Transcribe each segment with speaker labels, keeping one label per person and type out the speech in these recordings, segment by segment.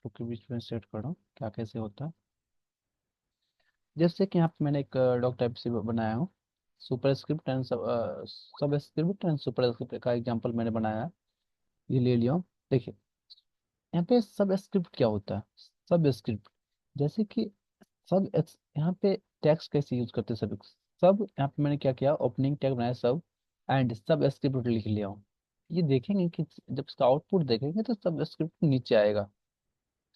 Speaker 1: लोग के बीच में सेट कर रहा हूँ क्या कैसे होता है। जैसे कि यहाँ पे मैंने एक डॉक टाइप से बनाया हूँ। सुपर स्क्रिप्ट एंड सब स्क्रिप्ट एंड सुपर स्क्रिप्ट का एग्जांपल मैंने बनाया है। ये ले लिया हूँ। देखिए यहाँ पे सब स्क्रिप्ट क्या होता है। सब स्क्रिप्ट जैसे कि यहाँ पे टैग्स कैसे यूज करते हैं सब। सब यहाँ पे मैंने क्या किया, ओपनिंग टैग बनाया सब, एंड सब स्क्रिप्ट लिख लिया हूँ। ये देखेंगे कि जब इसका आउटपुट देखेंगे तो सब स्क्रिप्ट नीचे आएगा।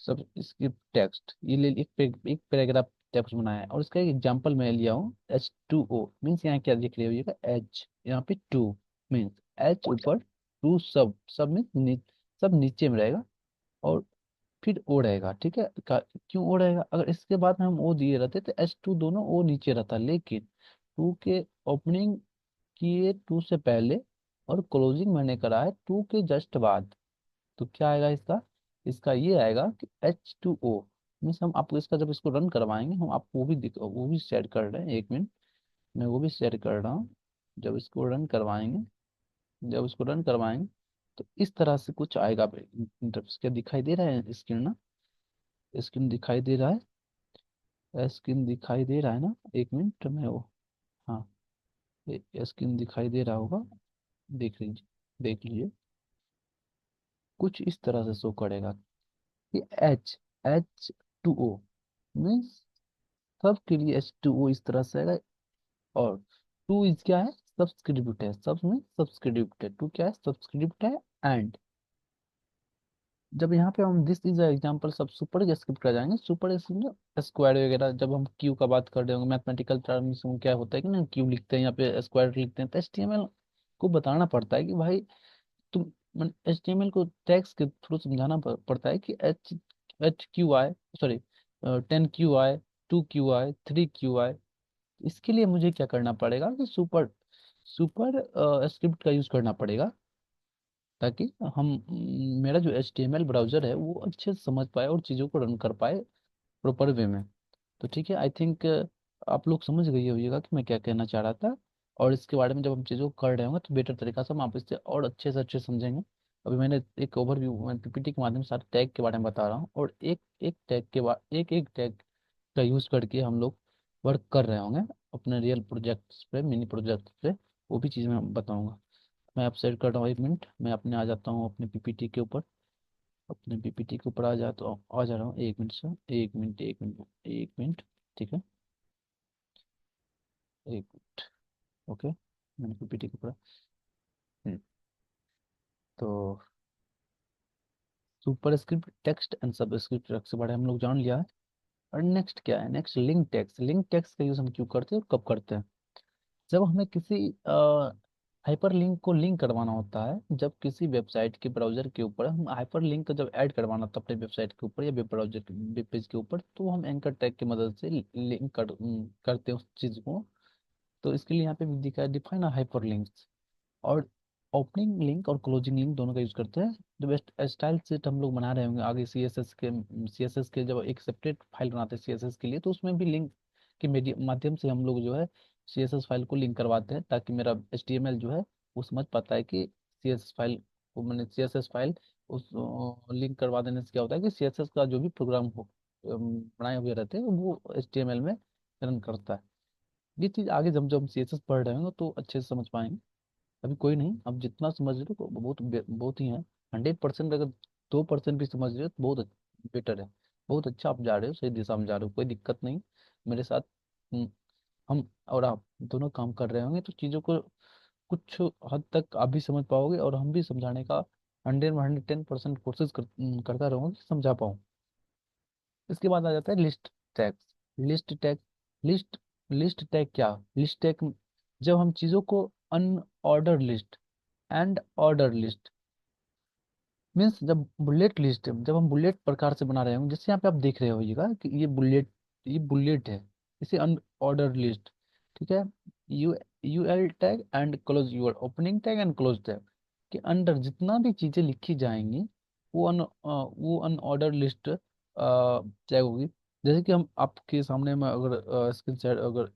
Speaker 1: सब स्क्रिप्ट टेक्स्ट ये ले एक पैराग्राफ टेक्स्ट बनाया है, और इसका एक एग्जांपल मैं लिया हूँ H2O मीन्स यहाँ क्या लिख रहे होइएगा एच, यहाँ पे टू मीन्स एच ऊपर, टू सब, सब मीन्स सब नीचे में रहेगा, और फिर ओ रहेगा। ठीक है, क्यों ओ रहेगा, अगर इसके बाद में हम ओ दिए रहते तो H2 दोनों ओ नीचे रहता, लेकिन टू के ओपनिंग किए टू से पहले, और क्लोजिंग मैंने करा है टू के जस्ट बाद। तो क्या आएगा इसका, इसका ये आएगा कि H2O मीन्स हम आपको इसका जब इसको रन करवाएंगे हम आपको वो भी सेट कर रहे हैं, एक मिनट मैं वो भी सेट कर रहा हूँ। जब इसको रन करवाएंगे, जब इसको रन करवाएंगे तो इस तरह से कुछ आएगा। इंटरफेस क्या दिखाई दे रहा है, स्क्रीन ना, स्क्रीन दिखाई दे रहा है, स्क्रीन दिखाई दे रहा है ना, एक मिनट मैं वो, हाँ स्क्रीन दिखाई दे रहा होगा, देख लीजिए, देख लीजिए कुछ इस तरह से शो करेगा कि H2O मीन्स सबके लिए H2O इस तरह से आएगा। और टू इज क्या है, सब्सक्रिप्ट है, सब में सब्सक्रिप्ट है, टू क्या है सब्सक्रिप्ट है। एंड जब यहाँ पे हम दिस इज एग्जांपल सब सुपर स्क्रिप्ट कर जाएंगे, सुपर स्क्वायर वगैरह जब हम क्यू का बात कर रहे होंगे मैथमेटिकल टर्म्स में क्या होता है कि ना क्यू लिखते हैं यहाँ पे स्क्वायर लिखते हैं, तो HTML को बताना पड़ता है कि भाई तुम HTML को टैग्स के थ्रू समझाना पड़ता है कि H H Q I, sorry 10 QI, 2 QI, 3 QI। इसके लिए मुझे क्या करना पड़ेगा कि सुपर सुपर स्क्रिप्ट का यूज करना पड़ेगा, ताकि हम मेरा जो HTML ब्राउजर है वो अच्छे से समझ पाए और चीज़ों को रन कर पाए प्रॉपर वे में। तो ठीक है, आई थिंक आप लोग समझ गए होइएगा कि मैं क्या कहना चाह रहा था। और इसके बारे में जब हम चीज़ों को कर रहे होंगे तो बेटर तरीका से हम आप इससे और अच्छे से अच्छे समझेंगे। अभी मैंने एक ओवरव्यू PPT के माध्यम से सारे टैग के बारे में बता रहा हूँ, और एक एक टैग के बाद एक एक टैग का यूज़ करके हम लोग वर्क कर रहे होंगे अपने रियल प्रोजेक्ट्स पे, मिनी प्रोजेक्ट पे। वो भी चीज़ मैं बताऊँगा। मैं आप सेट कर रहा हूँ, एक मिनट मैं अपने आ जाता हूँ अपने PPT के ऊपर, अपने PPT के ऊपर आ जाता हूँ, आ जा रहा हूँ, एक मिनट सर, एक मिनट एक मिनट एक मिनट। ठीक है, एक मिनट, ओके मैंने PPT के ऊपर। हम्म, तो सुपर स्क्रिप्ट टेक्स्ट एंड सब स्क्रिप्ट के बारे में हम लोग जान लिया है। और नेक्स्ट क्या है, next link text. Link text का यूज हम क्यों करते हैं और कब करते हैं, जब हमें किसी हाइपर लिंक को लिंक करवाना होता है। जब किसी वेबसाइट के ब्राउजर के ऊपर हम हाइपर लिंक जब ऐड करवाना होता है अपने वेबसाइट के ऊपर या वेब ब्राउजर वेब पेज के ऊपर, तो हम एंकर टैग की मदद से लिंक करते हैं उस चीज को। तो इसके लिए यहाँ पे भी दिखा है डिफाइन हाइपर लिंक्स। और ओपनिंग लिंक और क्लोजिंग लिंक दोनों का यूज करते हैं। जो बेस्ट स्टाइल सेट हम लोग बना रहे होंगे आगे CSS के जब एक सेपरेट फाइल बनाते हैं CSS के लिए, तो उसमें भी लिंक के माध्यम से हम लोग जो है CSS फाइल को लिंक करवाते हैं, ताकि मेरा HTML जो है वो समझ पाता है कि CSS फाइल वो मैंने CSS फाइल उस लिंक करवा देने से क्या होता है कि CSS का जो भी प्रोग्राम हो बनाए हुए रहते हैं वो HTML में रन करता है। ये चीज़ आगे जब हम CSS पढ़ रहे होंगे तो अच्छे से समझ पाएंगे। अभी कोई नहीं, अब जितना समझ रहे हो तो बहुत बहुत ही है। 100% अगर 2% भी समझ रहे हो तो बहुत बेटर है। बहुत अच्छा आप जा रहे हो, सही दिशा में जा रहे हो, कोई दिक्कत नहीं मेरे साथ। हम्म, हम और आप दोनों काम कर रहे होंगे तो चीज़ों को कुछ हद तक आप भी समझ पाओगे, और हम भी समझाने का 110% कोशिश करता रहूँगा कि समझा पाऊँ। इसके बाद आ जाता है list tags. List tag, list list tag क्या, लिस्ट टैग जब हम चीज़ों को unordered list and order list means जब बुलेट लिस्ट, जब हम बुलेट प्रकार से बना रहे होंगे, जैसे यहाँ पे आप देख रहे होइएगा कि ये बुलेट है, इसे अनऑर्डर लिस्ट। ठीक है, you UL tag and close your opening tag and close tag के अंडर जितना भी चीजें लिखी जाएंगी वो अनऑर्डर लिस्ट टैग होगी। जैसे कि हम आपके सामने में अगर स्क्रीन शेयर अगर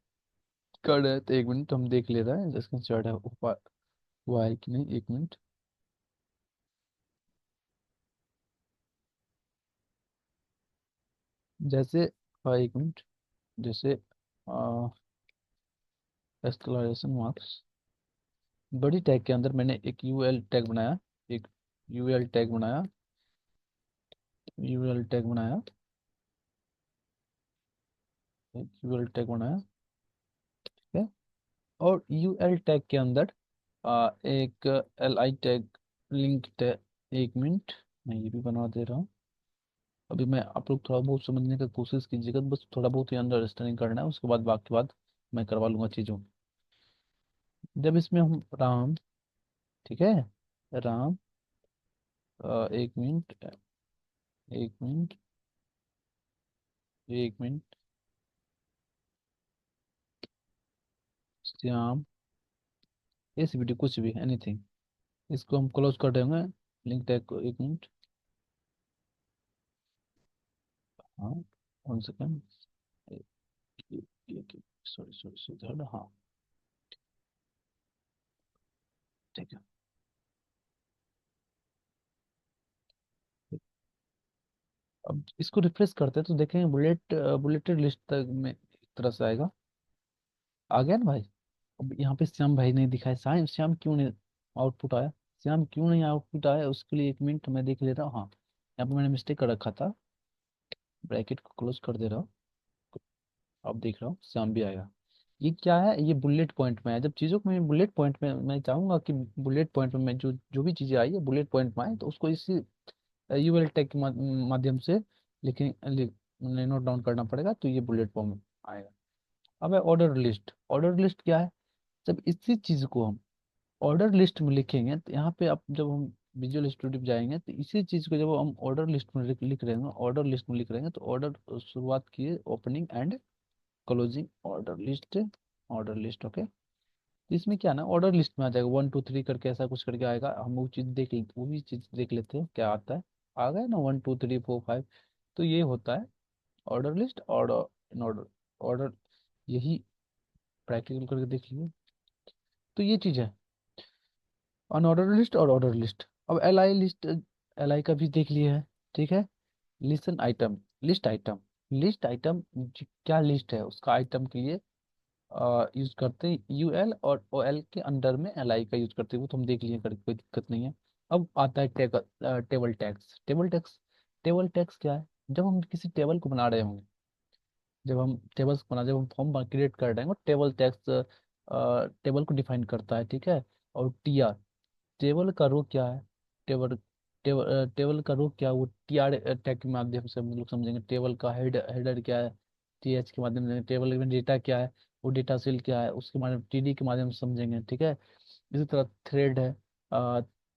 Speaker 1: कर रहे हैं तो एक मिनट हम देख ले रहे हैं स्क्रीन शेयर है हुआ है कि नहीं, 1 मिनट। जैसे 1 मिनट। जैसे एक्सक्लेमेशन मार्क्स, बड़ी टैग के अंदर मैंने एक यूएल टैग बनाया। एक यूएल टैग बनाया। यूएल टैग बनाया। एक यूएल टैग बनाया। ठीक है। और यूएल टैग के अंदर एक L I tag, link tag. 1 minute, मैं ये भी बना दे रहा हूँ। अभी मैं आप लोग थोड़ा बहुत समझने की कोशिश कीजिएगा, बस थोड़ा बहुत ही अंडरस्टैंडिंग करना है, उसके बाद बाकी बात मैं करवा लूंगा चीज़ों। जब इसमें हम राम, ठीक है, Ram, 1 minute, 1 minute, 1 minute, Shyam, S video कुछ भी एनीथिंग, इसको हम क्लोज कर देंगे। लिंक टैग को 1 मिनट। हाँ, 1 सेकेंड। सॉरी सॉरी सॉरी, हाँ, ठीक है। अब इसको रिफ्रेश करते हैं तो देखेंगे बुलेटेड लिस्ट तक में एक तरह से आएगा। आ गया ना भाई। अब यहाँ पे श्याम भाई नहीं दिखाए, श्याम श्याम क्यों नहीं आउटपुट आया? श्याम क्यों नहीं आउटपुट आया, उसके लिए 1 मिनट मैं देख ले रहा हूँ। हाँ, यहाँ पे मैंने मिस्टेक कर रखा था। ब्रैकेट को क्लोज कर दे रहा हूँ। अब देख रहा हूँ श्याम भी आएगा। ये क्या है, ये बुलेट पॉइंट में है। जब चीज़ों को मैं बुलेट पॉइंट में, मैं चाहूंगा कि बुलेट पॉइंट में मैं जो जो भी चीज़ें आई है बुलेट पॉइंट में आए, तो उसको इसी यूएल टैग के माध्यम से लिखें, नोट डाउन करना पड़ेगा, तो ये बुलेट पॉइंट में आएगा। अब है ऑर्डर लिस्ट। ऑर्डर लिस्ट क्या है? जब इसी चीज़ को हम ऑर्डर लिस्ट में लिखेंगे, तो यहाँ पे आप जब हम विजुअल स्टूडियो जाएंगे, तो इसी चीज़ को जब हम ऑर्डर लिस्ट में लिख रहे हैं, ऑर्डर लिस्ट में लिख रहे हैं, तो ऑर्डर शुरुआत किए opening and closing order list. Order list, okay. इसमें क्या ना, ऑर्डर लिस्ट में आ जाएगा 1 2 3 करके, ऐसा कुछ करके आएगा। हम वो चीज़ देख ले, वो भी चीज़ देख लेते हैं क्या आता है। आ गया ना 1 2 3 4 5। तो ये होता है order list. Order in order, order, यही प्रैक्टिकल करके देख लीजिए। तो ये चीज़ है अनऑर्डर लिस्ट और ऑर्डर लिस्ट। अब L I list, L I का भी देख लिया है। ठीक है। List item, list item, list item क्या लिस्ट है उसका आइटम के लिए यूज करते हैं यूएल, और ओ एल के अंडर में एल आई का यूज करते हैं, वो तो हम देख लिए करके कोई दिक्कत नहीं है। अब आता है table tags. Table tags, table tags क्या है? जब हम किसी टेबल को बना रहे होंगे, जब हम फॉर्म क्रिएट कर रहे हैं, टेबल टैग्स टेबल को डिफाइन करता है। ठीक है। और टी आर, टेबल का रो क्या है? टेबल टेबल का रो क्या है? वो टी आर टैग के माध्यम से हम लोग समझेंगे। टेबल का हेडर क्या है? टी एच के माध्यम से। टेबल में डेटा क्या है? वो डेटा सेल क्या है? उसके माध्यम टी डी के माध्यम से समझेंगे। ठीक है। इसी तरह थ्रेड है,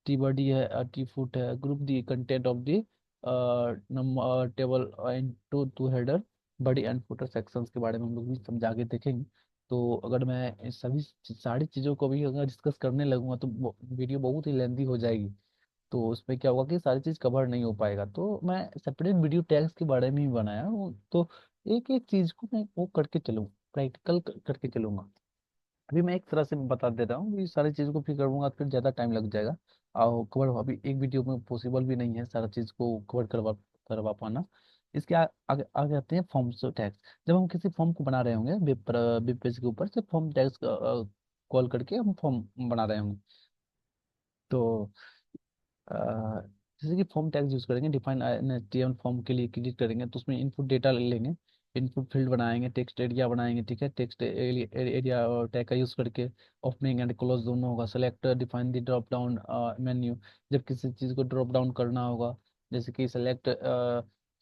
Speaker 1: टी बॉडी है, टी फुट है, group the content of the table and to to header body and footer sections के बारे में हम लोग भी समझा के देखेंगे। तो अगर मैं इस सभी सारी चीज़ों को भी अगर डिस्कस करने लगूंगा तो वीडियो बहुत ही लेंदी हो जाएगी। तो उसमें क्या होगा कि सारी चीज़ कवर नहीं हो पाएगा, तो मैं सेपरेट वीडियो टैग्स के बारे में ही बनाया हूँ। तो एक एक चीज़ को मैं वो करके चलूँ, प्रैक्टिकल करके चलूंगा। अभी मैं एक तरह से बता दे रहा हूँ, ये सारी चीज़ को फिर करूँगा फिर ज़्यादा टाइम लग जाएगा। और कवर अभी एक वीडियो में पॉसिबल भी नहीं है सारा चीज़ को कवर करवा करवा पाना। इसके आगे आगे आते हैं फॉर्म्स टैग्स। जब हम किसी फॉर्म को बना रहे होंगे वेब पेज के ऊपर से फॉर्म टैग्स कॉल करके हम फॉर्म बना रहे होंगे। तो अ, जैसे कि फॉर्म टैग्स यूज करेंगे, डिफाइन एचटीएमएल फॉर्म के लिए क्लिक करेंगे, तो उसमें इनपुट डेटा ले लेंगे, इनपुट फील्ड बनाएंगे, टेक्स्ट एरिया बनाएंगे। ठीक है। टेक्स्ट एरिया और टैग का यूज करके ओपनिंग एंड क्लोज दोनों होगा। Select define the drop down menu, जब किसी चीज़ को ड्रॉप डाउन करना होगा, जैसे कि select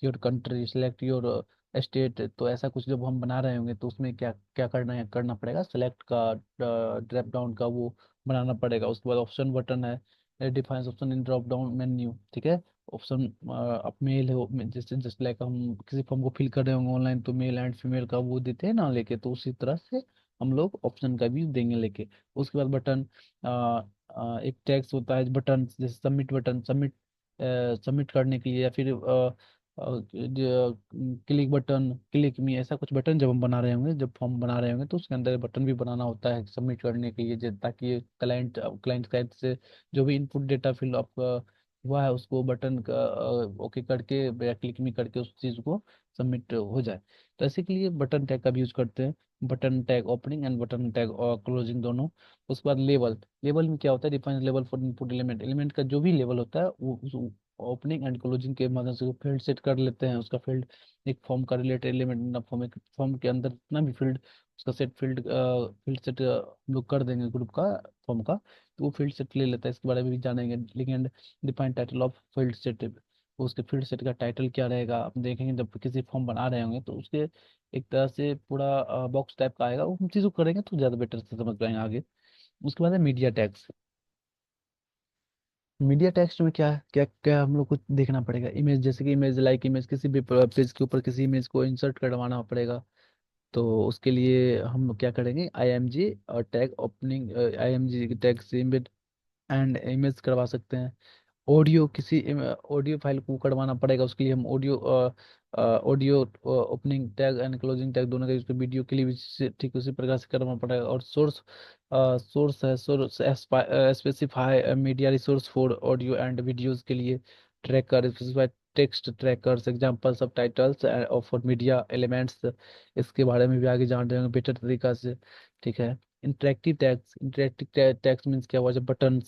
Speaker 1: your country, select your state, तो ऐसा कुछ जब हम बना रहे होंगे तो उसमें क्या क्या करना पड़ेगा, सेलेक्ट का ड्रॉप डाउन का वो बनाना पड़ेगा। उसके बाद ऑप्शन बटन है, defines option in drop down menu. ठीक है। ऑप्शन अब मेल है जैसे जस्ट लाइक हम किसी फॉर्म को फिल कर रहे होंगे ऑनलाइन, तो मेल एंड फीमेल का वो देते हैं ना लेके, तो उसी तरह से हम लोग ऑप्शन का भी देंगे लेके। उसके बाद बटन, एक टैक्स होता है बटन, जैसे सबमिट बटन, सबमिट करने के लिए, या फिर क्लिक बटन, क्लिक मी, ऐसा कुछ बटन जब हम बना रहे होंगे, जब फॉर्म बना रहे होंगे, तो उसके अंदर बटन भी बनाना होता है सबमिट करने के लिए, ताकि क्लाइंट क्लाइंट साइड से जो भी इनपुट डेटा फिल आप हुआ है उसको बटन का ओके करके या क्लिक में करके उस चीज़ को सबमिट हो जाए। तो ऐसे के लिए बटन टैग का भी यूज करते हैं, button tag opening and button tag closing दोनों। उसके बाद लेवल, लेवल में क्या होता है, define level for input element, element का जो भी लेवल होता है वो उस ओपनिंग एंड क्लोजिंग के माध्यम से फील्ड सेट कर लेते हैं। उसका फील्ड एक फॉर्म का रिलेटेड एलिमेंट फॉर्म, एक फॉर्म के अंदर जितना भी फील्ड उसका सेट फील्ड सेट हम लोग कर देंगे ग्रुप का, फॉर्म का, तो वो फील्ड सेट ले लेता है। इसके बारे में भी जानेंगे। लेकिन define title of field set, उसके फील्ड सेट का टाइटल क्या रहेगा आप देखेंगे जब किसी फॉर्म बना रहे होंगे तो उसके एक तरह से पूरा बॉक्स टाइप का आएगा, उन चीज़ों को करेंगे तो ज़्यादा बेटर से समझ पाएंगे आगे। उसके बाद है मीडिया टैग्स। मीडिया टेक्स्ट में क्या क्या क्या हम लोग को देखना पड़ेगा, इमेज, जैसे कि इमेज लाइक इमेज, किसी भी पेज के ऊपर किसी इमेज को इंसर्ट करवाना पड़ेगा। तो उसके लिए हम क्या करेंगे, आई एम जी और tag opening, I M G tag से एंड इमेज करवा सकते हैं। ऑडियो, किसी ऑडियो फाइल को करवाना पड़ेगा, उसके लिए हम audio audio opening tag and closing tag दोनों का यूज कर, वीडियो के लिए भी ठीक उसी प्रकार से करना पड़ेगा। और सोर्स, सोर्स है, source specify media resource for audio and videos के लिए, tracker specify text trackers example subtitles और फॉर मीडिया एलिमेंट्स। इसके बारे में भी आगे जान रहे होंगे बेटर तरीका से। ठीक है। Interactive tags, interactive tags means क्या हुआ, जब बटन,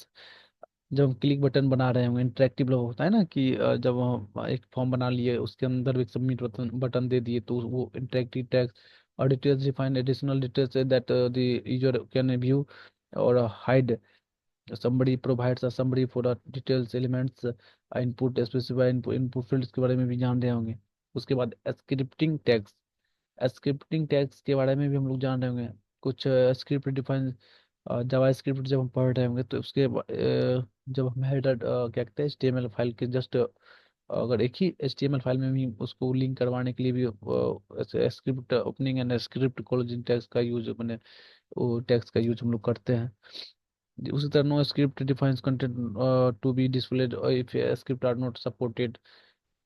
Speaker 1: जब हम क्लिक बटन बना रहे होंगे, इंटरेक्टिव होता है ना कि जब हम एक फॉर्म बना लिए उसके अंदर एक सबमिट बटन बटन दे दिए तो वो इंटरेक्टिव टैग्स। और details define additional details that the user can view और hide, somebody provides a summary for the details elements, input specify input fields के बारे में भी जान रहे होंगे। उसके बाद स्क्रिप्टिंग टैग्स, स्क्रिप्टिंग टैग्स के बारे में भी हम लोग जान रहे होंगे। कुछ स्क्रिप्ट डिफाइन, जावा स्क्रिप्ट जब हम पढ़ रहे होंगे तो उसके जब हम हेडर क्या कहते हैं एचटीएमएल फाइल के जस्ट, अगर एक ही एचटीएमएल फाइल में भी उसको लिंक करवाने के लिए भी script opening and script closing tags का यूज, मैंने वो टैग्स का यूज हम लोग करते हैं। उसी तरह no script defines content to be displayed if script are not supported,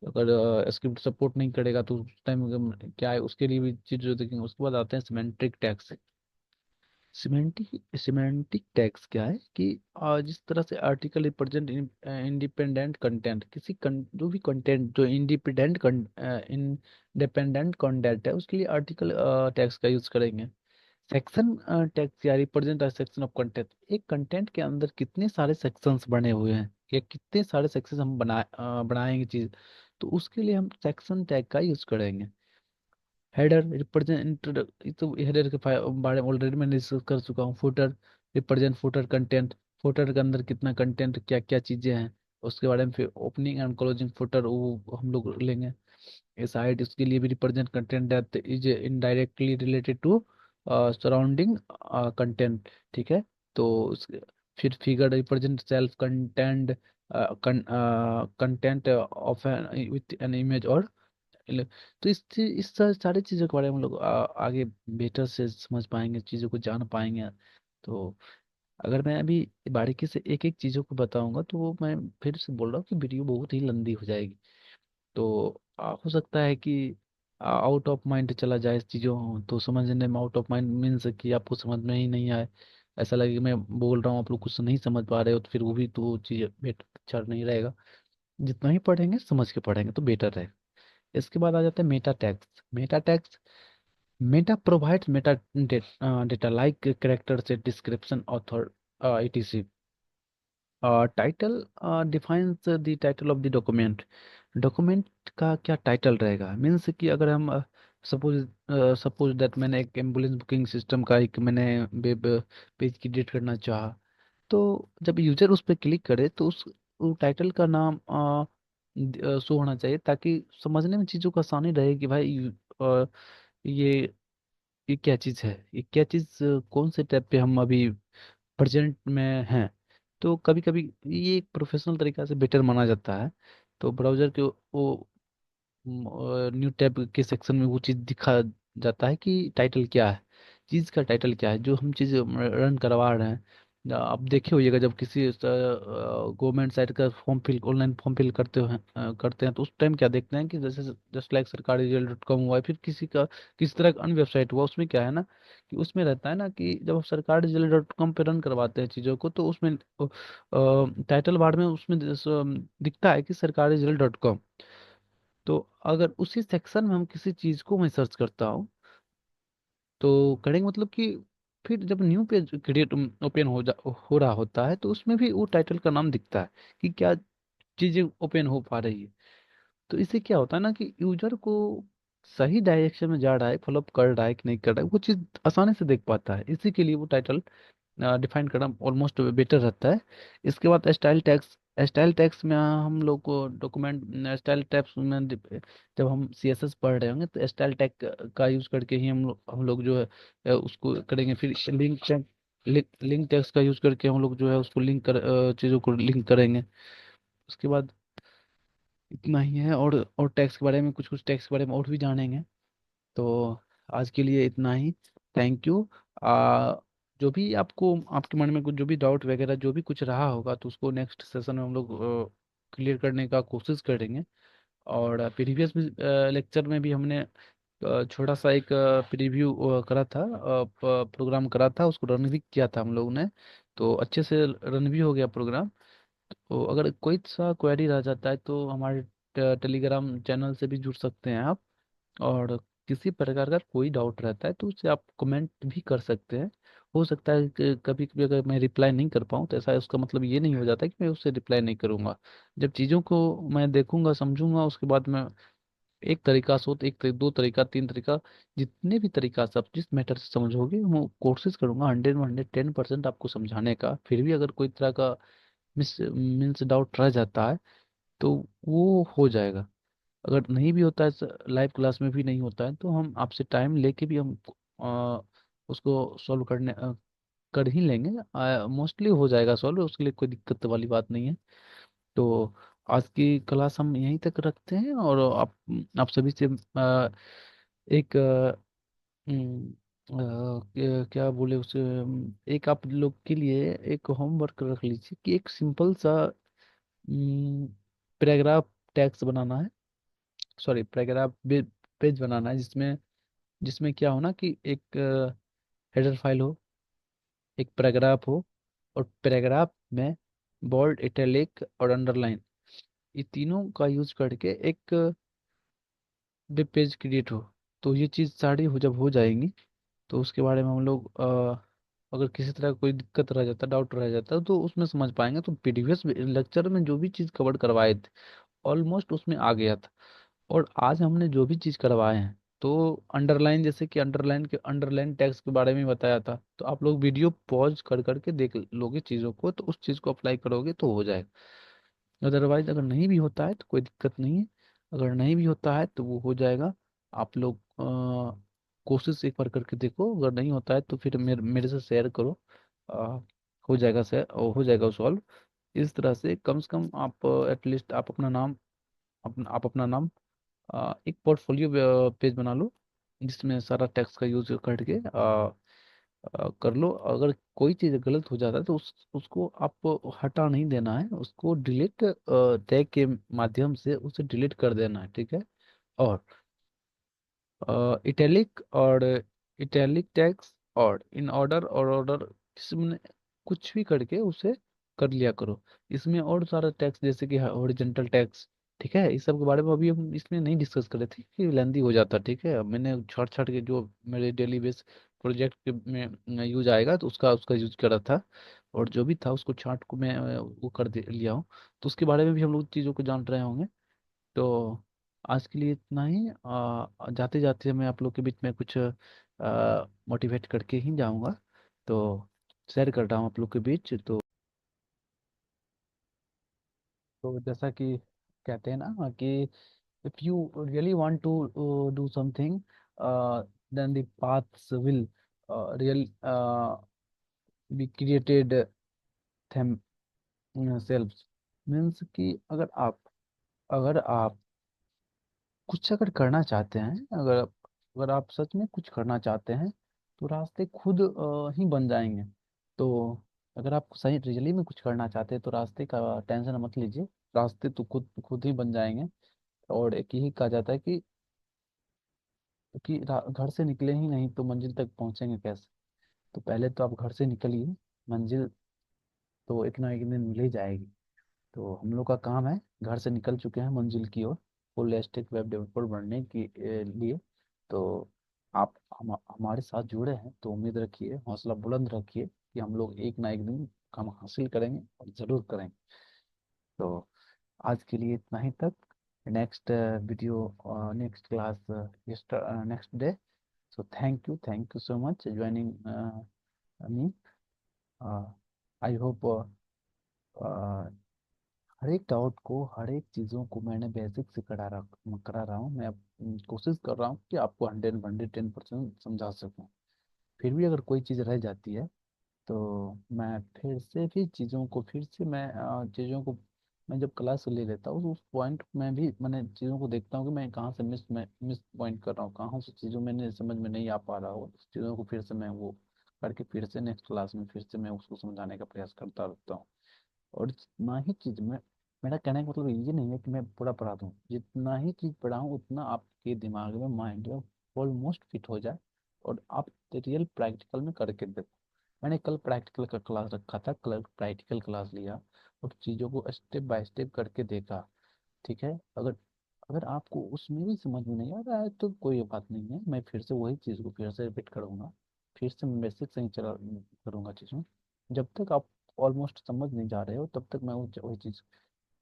Speaker 1: अगर स्क्रिप्ट सपोर्ट नहीं करेगा तो उस टाइम क्या है, उसके लिए भी चीज जो देखेंगे। उसके बाद आते हैं सिमेंट्रिक टैग्स। सिमेंटिक टैग्स क्या है कि जिस तरह से आर्टिकल रिप्रेजेंट इंडिपेंडेंट कंटेंट, जो भी कंटेंट जो इंडिपेंडेंट कंटेंट है उसके लिए आर्टिकल टैग्स का यूज करेंगे। सेक्शन टैग्स या रिप्रेजेंट सेक्शन ऑफ कंटेंट, एक कंटेंट के अंदर कितने सारे सेक्शंस बने हुए हैं या कितने सारे सेक्शंस हम बनाएंगे चीज, तो उसके लिए हम सेक्शन टैग का यूज करेंगे। हेडर रिप्रेजेंट, तो हेडर के बारे में ऑलरेडी मैंने डिस्कस कर चुका हूँ। Footer represent footer content, footer के अंदर कितना कंटेंट, क्या क्या चीजें हैं उसके बारे में। फिर ओपनिंग एंड क्लोजिंग फुटर वो हम लोग लेंगे। साइड, उसके लिए भी represent content that is indirectly related to surrounding content. ठीक है। तो फिर figure represent self content, content of an with an image और तो सारी चीज़ों के बारे में हम लोग आगे बेटर से समझ पाएंगे, चीज़ों को जान पाएंगे। तो अगर मैं अभी बारीकी से एक एक चीज़ों को बताऊंगा तो वो मैं फिर से बोल रहा हूँ कि वीडियो बहुत ही लंबी हो जाएगी। तो हो सकता है कि आउट ऑफ माइंड चला जाए इस चीज़ों, तो समझने में आउट ऑफ माइंड मीन्स कि आपको समझ में ही नहीं आए, ऐसा लगे कि मैं बोल रहा हूँ आप लोग कुछ नहीं समझ पा रहे हो, तो फिर वो भी तो चीज़ बेटर अच्छा नहीं रहेगा। जितना ही पढ़ेंगे समझ के पढ़ेंगे तो बेटर रहेगा। इसके बाद आ जाता है meta tags. Meta tags, meta provides meta data like character set description author etc। Title defines the title of the document, document का क्या टाइटल रहेगा, मीन्स कि अगर हम सपोज सपोज दैट मैंने एक एम्बुलेंस बुकिंग सिस्टम का एक मैंने वेब पेज क्रिएट करना चाहा, तो जब यूजर उस पर क्लिक करे तो उस टाइटल का नाम शो होना चाहिए, ताकि समझने में चीज़ों को आसानी रहे कि भाई ये ये क्या चीज़ है, ये क्या चीज़ कौन से टैब पे हम अभी प्रेजेंट में हैं। तो कभी कभी ये एक प्रोफेशनल तरीका से बेटर माना जाता है। तो ब्राउजर के वो न्यू टैब के सेक्शन में वो चीज़ दिखा जाता है कि टाइटल क्या है, चीज़ का टाइटल क्या है जो हम चीज़ रन करवा रहे हैं। आप देखे होइएगा जब किसी गवर्नमेंट साइट का form fill online form fill करते हैं तो उस टाइम क्या देखते हैं कि जैसे जस्ट लाइक सरकारी.com हुआ है, फिर किसी तरह का अन्य वेबसाइट हुआ, उसमें क्या है ना कि उसमें रहता है ना कि जब आप सरकारी.com पे रन करवाते हैं चीज़ों को, तो उसमें टाइटल बार में उसमें दिखता है कि सरकारी.com। तो अगर उसी सेक्शन में हम किसी चीज़ को मैं सर्च करता हूँ, तो करेंगे मतलब कि फिर जब न्यू पेज क्रिएट ओपन हो रहा होता है, तो उसमें भी वो टाइटल का नाम दिखता है कि क्या चीजें ओपन हो पा रही है। तो इससे क्या होता है ना कि यूजर को सही डायरेक्शन में जा रहा है, फॉलोअप कर रहा है कि नहीं कर रहा है, वो चीज आसानी से देख पाता है। इसी के लिए वो टाइटल डिफाइन करना ऑलमोस्ट बेटर रहता है। इसके बाद स्टाइल टैग्स में हम लोग को डॉक्यूमेंट स्टाइल टैग्स में जब हम सीएसएस पढ़ रहे होंगे तो स्टाइल टैग का यूज करके ही हम लोग जो है उसको करेंगे। फिर लिंक टैग्स का यूज करके हम लोग जो है उसको चीज़ों को लिंक करेंगे। उसके बाद इतना ही है। और टैक्स के बारे में कुछ कुछ टैक्स के बारे में और भी जानेंगे। तो आज के लिए इतना ही। Thank you. आ, जो भी आपको आपके मन में कुछ जो भी डाउट वगैरह जो भी कुछ रहा होगा, तो उसको नेक्स्ट सेशन में हम लोग क्लियर करने का कोशिश करेंगे। और प्रीवियस लेक्चर में भी हमने छोटा सा एक प्रीव्यू करा था, प्रोग्राम करा था, उसको रन भी किया था हम लोगों ने। तो अच्छे से रन भी हो गया प्रोग्राम। तो अगर कोई सा क्वेरी रह जाता है तो हमारे टेलीग्राम चैनल से भी जुड़ सकते हैं आप। और किसी प्रकार का कोई डाउट रहता है तो उससे आप कमेंट भी कर सकते हैं। हो सकता है कि कभी कभी अगर मैं रिप्लाई नहीं कर पाऊँ, तो ऐसा उसका मतलब ये नहीं हो जाता कि मैं उससे रिप्लाई नहीं करूंगा। जब चीज़ों को मैं देखूंगा समझूंगा, उसके बाद मैं एक तरीका से हो तो दो तरीका, तीन तरीका, जितने भी तरीका से आप जिस मैटर से समझोगे मैं कोशिश करूंगा 100 में 110% आपको समझाने का। फिर भी अगर कोई तरह का मीन्स डाउट रह जाता है तो वो हो जाएगा। अगर नहीं भी होता है, लाइव क्लास में भी नहीं होता है, तो हम आपसे टाइम लेके भी हम आ, उसको सॉल्व कर ही लेंगे। मोस्टली हो जाएगा सॉल्व, उसके लिए कोई दिक्कत वाली बात नहीं है। तो आज की क्लास हम यहीं तक रखते हैं। और आप सभी से एक क्या बोले उसे, एक आप लोग के लिए एक होमवर्क रख लीजिए कि एक सिंपल सा पैराग्राफ टेक्स्ट बनाना है, सॉरी पैराग्राफ पेज बनाना है, जिसमें जिसमें क्या हो ना कि एक हेडर फाइल हो, एक पैराग्राफ हो, और पैराग्राफ में बोल्ड, इटैलिक और अंडरलाइन, ये तीनों का यूज करके एक वेब पेज क्रिएट हो। तो ये चीज़ सारी जब हो जाएंगी, तो उसके बारे में हम लोग अगर किसी तरह का कोई दिक्कत रह जाता, डाउट रह जाता, तो उसमें समझ पाएंगे। तो प्रीवियस लेक्चर में जो भी चीज़ कवर करवाए थे ऑलमोस्ट उसमें आ गया था। और आज हमने जो भी चीज़ करवाए हैं, तो अंडरलाइन, जैसे कि अंडरलाइन टैग्स के बारे में बताया था, तो आप लोग वीडियो पॉज कर करके देख लोगे चीज़ों को, तो उस चीज़ को अप्लाई करोगे तो हो जाएगा। अदरवाइज अगर नहीं भी होता है तो कोई दिक्कत नहीं है। अगर नहीं भी होता है तो वो हो जाएगा। आप लोग कोशिश एक बार करके देखो, अगर नहीं होता है तो फिर मेरे से शेयर करो। अ, हो जाएगा शेयर, हो जाएगा सॉल्व। इस तरह से कम आप एटलीस्ट आप अपना नाम एक पोर्टफोलियो पेज बना लो, जिसमें सारा टेक्स्ट का यूज करके कर लो। अगर कोई चीज़ गलत हो जाता है तो उसको आप हटा नहीं देना है, उसको डिलीट टैग के माध्यम से उसे डिलीट कर देना है, ठीक है। और इटैलिक और इटैलिक टैग्स और इन ऑर्डर और ऑर्डर, किसमें कुछ भी करके उसे कर लिया करो। इसमें और सारा टैक्स जैसे कि हॉरिजॉन्टल टैक्स, ठीक है, इस सब के बारे में अभी हम इसमें नहीं डिस्कस कर रहे थे कि लेंदी हो जाता, ठीक है। मैंने छाट छाट के जो मेरे डेली बेस प्रोजेक्ट में यूज आएगा तो उसका उसका यूज करा था। और जो भी था उसको छाट को मैं वो कर दे लिया हूँ। तो उसके बारे में भी हम लोग चीज़ों को जान रहे होंगे। तो आज के लिए इतना ही। जाते जाते मैं आप लोग के बीच में कुछ मोटिवेट करके ही जाऊंगा। तो शेयर कर रहा हूँ आप लोग के बीच। तो जैसा कि कहते हैं ना कि if you really want to do something, then the paths will real be created themselves. Means कि अगर आप कुछ अगर करना चाहते हैं, अगर आप सच में कुछ करना चाहते हैं, तो रास्ते खुद ही बन जाएंगे। तो अगर आप सही रियली में कुछ करना चाहते हैं तो रास्ते का टेंशन मत लीजिए, रास्ते तो खुद खुद ही बन जाएंगे। और एक यही कहा जाता है कि घर से निकले ही नहीं तो मंजिल तक पहुंचेंगे कैसे। तो पहले तो आप घर से निकलिए, मंजिल तो एक ना एक दिन मिल ही जाएगी। तो हम लोग का काम है, घर से निकल चुके हैं मंजिल की ओर, फुल स्टैक वेब डेवलपर बनने के लिए। तो आप हमारे साथ जुड़े हैं तो उम्मीद रखिए, हौसला बुलंद रखिए कि हम लोग एक ना एक दिन काम हासिल करेंगे और ज़रूर करेंगे। तो आज के लिए इतना ही तक। Next video, next class, next day. So thank you so much joining me. I hope हर एक डाउट को, हर एक चीज़ों को मैंने बेसिक से करा रहा हूँ। मैं कोशिश कर रहा हूँ कि आपको 110% समझा सकूँ। फिर भी अगर कोई चीज़ रह जाती है तो मैं फिर से भी चीज़ों को फिर से मैं चीज़ों को मैं जब क्लास ले लेता हूँ तो उस पॉइंट में भी मैंने चीज़ों को देखता हूँ कि मैं कहाँ से मिस पॉइंट कर रहा हूँ, कहाँ से चीज़ों मैंने समझ में नहीं आ पा रहा हो, उस चीज़ों को फिर से मैं वो करके फिर से नेक्स्ट क्लास में फिर से मैं उसको समझाने का प्रयास करता रहता हूँ। और जितना ही चीज में, मेरा कहने का मतलब ये नहीं है कि मैं पूरा पढ़ा दूँ, जितना ही चीज पढ़ाऊँ उतना आपके दिमाग में, माइंड में ऑलमोस्ट फिट हो जाए और आप रियल प्रैक्टिकल में करके देखो। मैंने कल प्रैक्टिकल का क्लास रखा था, कल प्रैक्टिकल क्लास लिया और चीज़ों को स्टेप बाय स्टेप करके देखा। ठीक है, अगर अगर आपको उसमें भी समझ में नहीं आ रहा है तो कोई बात नहीं है, मैं फिर से वही चीज़ को फिर से रिपीट करूँगा, फिर से मैं बेसिक से ही चला करूँगा चीज़ों। जब तक आप ऑलमोस्ट समझ नहीं जा रहे हो तब तक मैं वही चीज़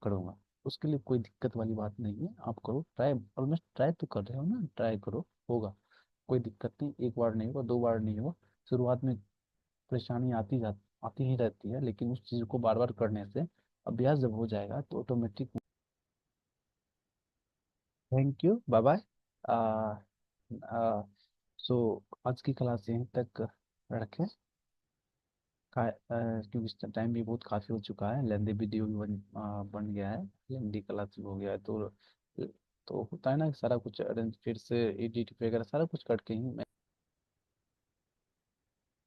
Speaker 1: करूँगा। उसके लिए कोई दिक्कत वाली बात नहीं है, आप करो ट्राई, ऑलमोस्ट ट्राई तो कर रहे हो ना, ट्राई करो, होगा। कोई दिक्कत नहीं, एक बार नहीं होगा, दो बार नहीं होगा। शुरुआत में परेशानी आती ही रहती है, लेकिन उस चीज़ को बार बार करने से अभ्यास जब हो जाएगा तो automatic. Thank you, bye bye. So आज की क्लास यहीं तक रखें, क्योंकि इस टाइम भी बहुत काफ़ी हो चुका है, लेंदी वीडियो भी बन गया है, लेंदी क्लास भी हो गया है। तो होता है ना कि सारा कुछ अरेंज फिर से एडिट वगैरह सारा कुछ करके ही मैं।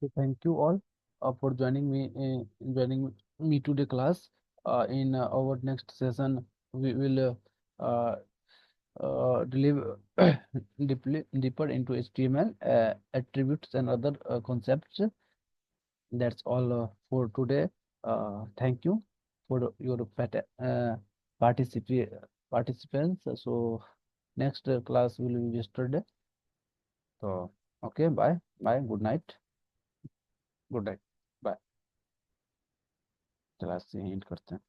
Speaker 1: Thank you all for joining me today class. In our next session we will deliver deeper into HTML attributes and other concepts. That's all for today. Thank you for your participa- participants. So next class will be yesterday. So okay, bye, good night, good night, bye। Class से and करते हैं।